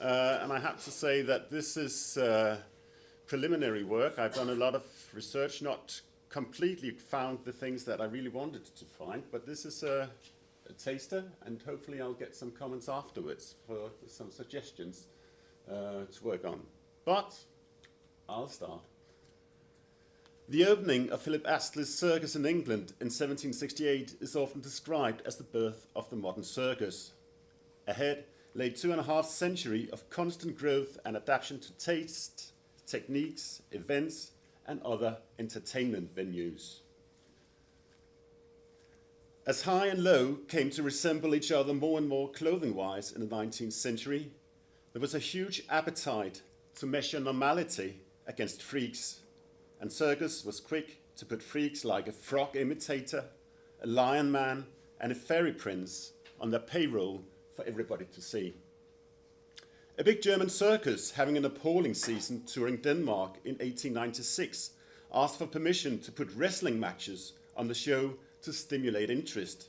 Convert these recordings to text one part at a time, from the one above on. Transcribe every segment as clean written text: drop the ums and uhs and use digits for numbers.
and I have to say that this is preliminary work. I've done a lot of research, not completely found the things that I really wanted to find, but this is a taster, and hopefully I'll get some comments afterwards for some suggestions to work on. But I'll start. The opening of Philip Astley's Circus in England in 1768 is often described as the birth of the modern circus. Ahead lay 2.5 centuries of constant growth and adaptation to taste, techniques, events, and other entertainment venues. As high and low came to resemble each other more and more clothing-wise in the 19th century, there was a huge appetite to measure normality against freaks, and circus was quick to put freaks like a frog imitator, a lion man, and a fairy prince on their payroll for everybody to see. A big German circus having an appalling season touring Denmark in 1896 asked for permission to put wrestling matches on the show to stimulate interest.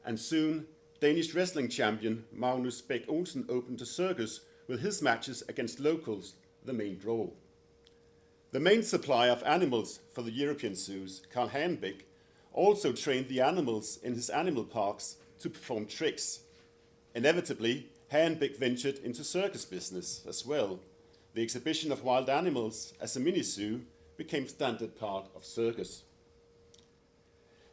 And soon, Danish wrestling champion Magnus Bech Olsen opened a circus with his matches against locals, the main draw. The main supplier of animals for the European zoos, Carl Henrik, also trained the animals in his animal parks to perform tricks. Inevitably, Henrik ventured into circus business as well. The exhibition of wild animals as a mini-zoo became standard part of circus.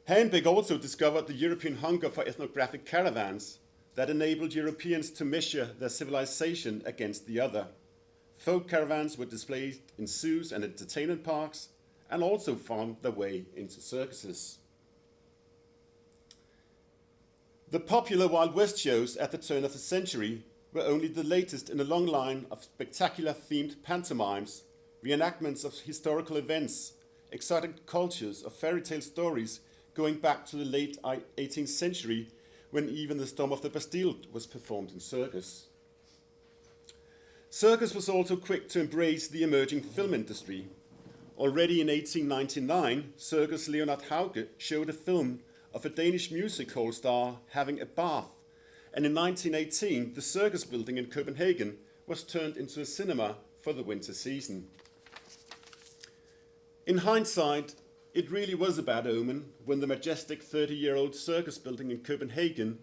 Henrik also discovered the European hunger for ethnographic caravans that enabled Europeans to measure their civilization against the other. Folk caravans were displayed in zoos and entertainment parks and also found their way into circuses. The popular Wild West shows at the turn of the century were only the latest in a long line of spectacular themed pantomimes, reenactments of historical events, exotic cultures of fairy tale stories going back to the late 18th century when even the Storm of the Bastille was performed in circus. Circus was also quick to embrace the emerging film industry. Already in 1899, Circus Leonard Hauge showed a film of a Danish music hall star having a bath, and in 1918, the Circus building in Copenhagen was turned into a cinema for the winter season. In hindsight, it really was a bad omen when the majestic 30-year-old circus building in Copenhagen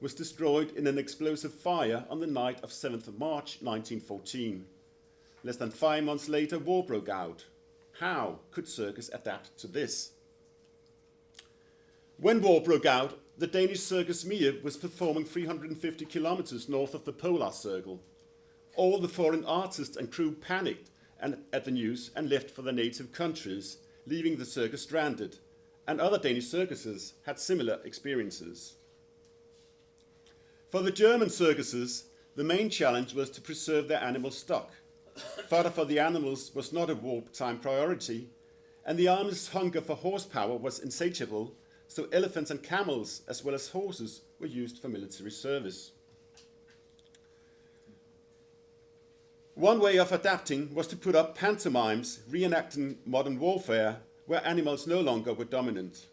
was destroyed in an explosive fire on the night of 7th of March 1914. Less than 5 months later, war broke out. How could circus adapt to this? When war broke out, the Danish Circus Mia was performing 350 kilometers north of the Polar Circle. All the foreign artists and crew panicked at the news and left for their native countries, leaving the circus stranded, and other Danish circuses had similar experiences. For the German circuses, the main challenge was to preserve their animal stock. Fodder for the animals was not a wartime priority, and the army's hunger for horsepower was insatiable, so elephants and camels, as well as horses, were used for military service. One way of adapting was to put up pantomimes reenacting modern warfare where animals no longer were dominant.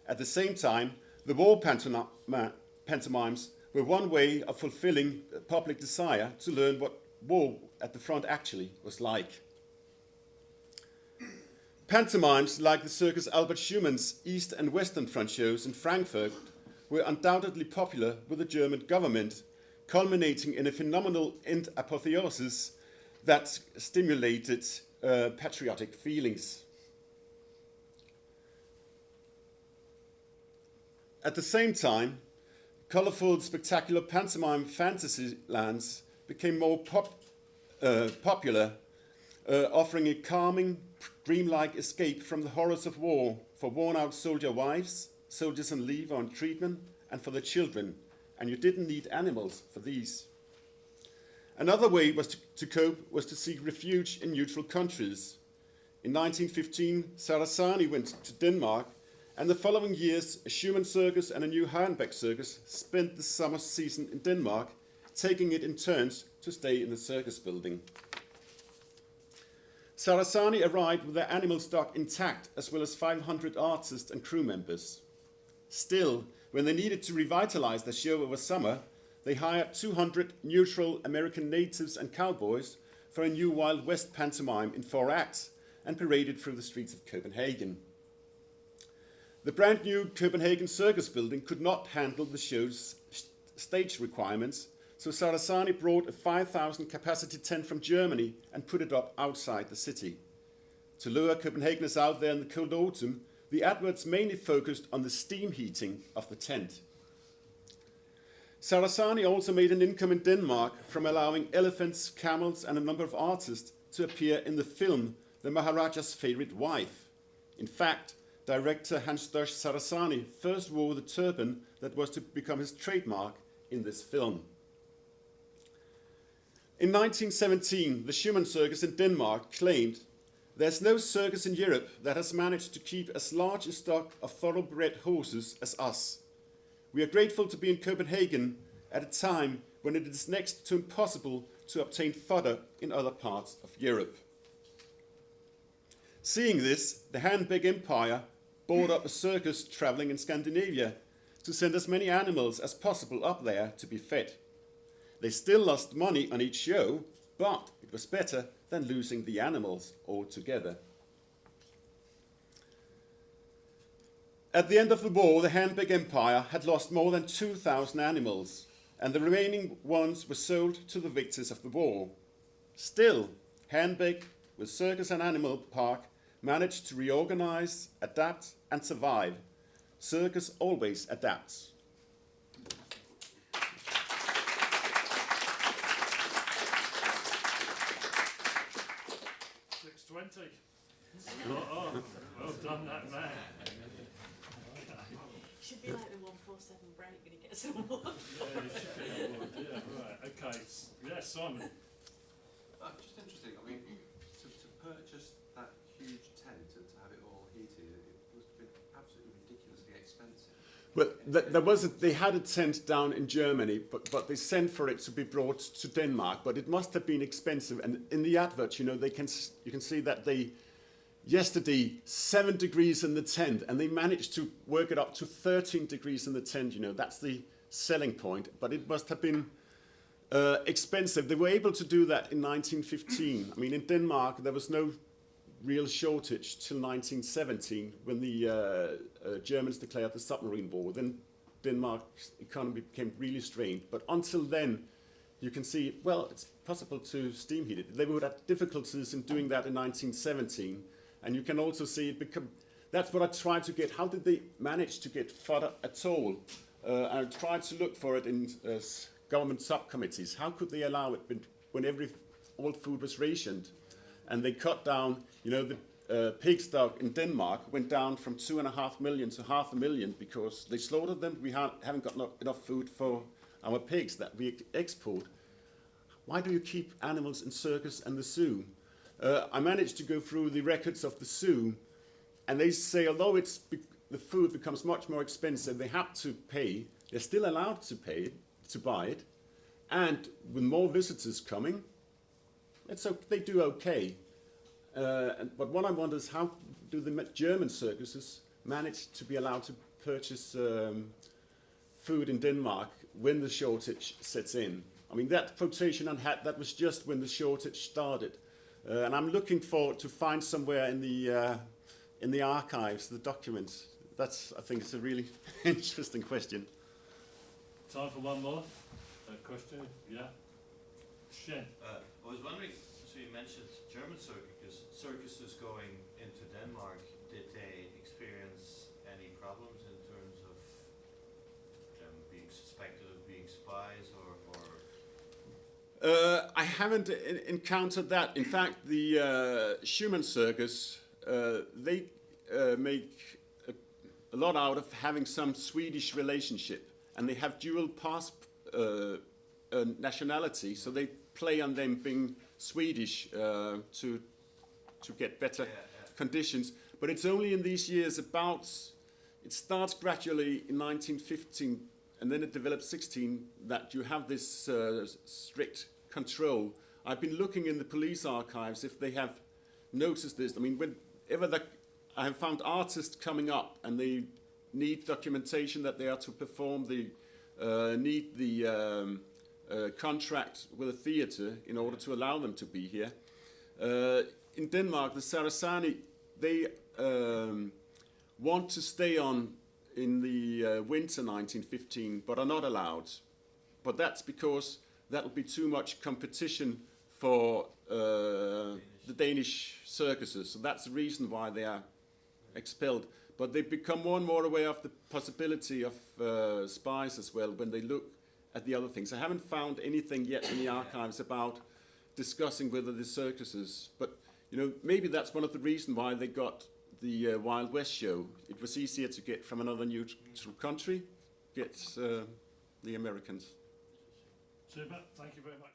At the same time, the war pantomimes were one way of fulfilling public desire to learn what war at the front actually was like. Pantomimes like the Circus Albert Schumann's East and Western Front shows in Frankfurt were undoubtedly popular with the German government, culminating in a phenomenal end apotheosis that stimulated patriotic feelings. At the same time, colorful, spectacular pantomime fantasy lands became more popular, offering a calming, dreamlike escape from the horrors of war for worn-out soldier wives, soldiers on leave or on treatment, and for the children. And you didn't need animals for these. Another way to cope was to seek refuge in neutral countries. In 1915, Sarasani went to Denmark, and the following years, a Schumann circus and a new Hornbach circus spent the summer season in Denmark, taking it in turns to stay in the circus building. Sarasani arrived with their animal stock intact, as well as 500 artists and crew members. Still, when they needed to revitalize the show over summer, they hired 200 neutral American natives and cowboys for a new Wild West pantomime in 4 acts and paraded through the streets of Copenhagen. The brand new Copenhagen Circus building could not handle the show's stage requirements, so Sarasani brought a 5,000 capacity tent from Germany and put it up outside the city. To lure Copenhageners out there in the cold autumn, the adverts mainly focused on the steam heating of the tent. Sarasani also made an income in Denmark from allowing elephants, camels, and a number of artists to appear in the film The Maharaja's Favorite Wife. In fact, director Hans-Dosh Sarasani first wore the turban that was to become his trademark in this film. In 1917, the Schumann Circus in Denmark claimed, "There's no circus in Europe that has managed to keep as large a stock of thoroughbred horses as us. We are grateful to be in Copenhagen at a time when it is next to impossible to obtain fodder in other parts of Europe." Seeing this, the Henrik Empire bought up a circus traveling in Scandinavia to send as many animals as possible up there to be fed. They still lost money on each show, but it was better than losing the animals altogether. At the end of the war, the Henrik Empire had lost more than 2,000 animals, and the remaining ones were sold to the victors of the war. Still, Henrik, with circus and animal park, managed to reorganize, adapt, and survive. Circus always adapts. 6:20. Oh, well done, that man. Should be like the 147 break when he gets an award. Yeah, you should get an award. Yeah, right. Okay. Yeah, Simon. Just interesting. I mean, to purchase that huge tent and to have it all heated, it must have been absolutely ridiculously expensive. Well, they had a tent down in Germany, but they sent for it to be brought to Denmark. But it must have been expensive. And in the advert, you can see that yesterday 7 degrees in the tent, and they managed to work it up to 13 degrees in the tent. That's the selling point. But it must have been expensive. They were able to do that in 1915. I mean, in Denmark, there was no real shortage till 1917 when the Germans declared the submarine war. Then Denmark's economy became really strained. But until then, you can see, well, it's possible to steam heat it. They would have difficulties in doing that in 1917. And you can also see it become, that's what I tried to get. How did they manage to get fodder at all? I tried to look for it in government subcommittees. How could they allow it when all food was rationed? And they cut down, the pig stock in Denmark went down from 2.5 million to 500,000 because they slaughtered them. We haven't got enough food for our pigs that we export. Why do you keep animals in circus and the zoo? I managed to go through the records of the zoo, and they say although the food becomes much more expensive, they have to pay. They're still allowed to pay to buy it, and with more visitors coming, they do okay. But what I wonder is how do the German circuses manage to be allowed to purchase food in Denmark when the shortage sets in? I mean, that quotation I had, that was just when the shortage started. And I'm looking to find somewhere in the archives, the documents. I think it's a really interesting question. Time for one more question. Yeah. Shen. I was wondering, so you mentioned German circuses going into Denmark. Did they experience any problems in terms of them being suspected of being spies or? I haven't encountered that. In fact, the Schumann Circus, they make a lot out of having some Swedish relationship, and they have dual nationality, so they play on them being Swedish to get better conditions. But it's only in these years it starts gradually in 1915, and then it develops 16, that you have this strict control. I've been looking in the police archives if they have noticed this. I mean, whenever I have found artists coming up and they need documentation that they are to perform the need the contract with a theatre in order to allow them to be here. In Denmark, the Sarasani, they want to stay on in the winter 1915, but are not allowed. But that's because that will be too much competition for the Danish circuses. So that's the reason why they are expelled. But they become more and more aware of the possibility of spies as well when they look at the other things. I haven't found anything yet in the archives about discussing whether the circuses, but you know, maybe that's one of the reasons why they got the Wild West show. It was easier to get from another neutral country, get the Americans. Super, thank you very much.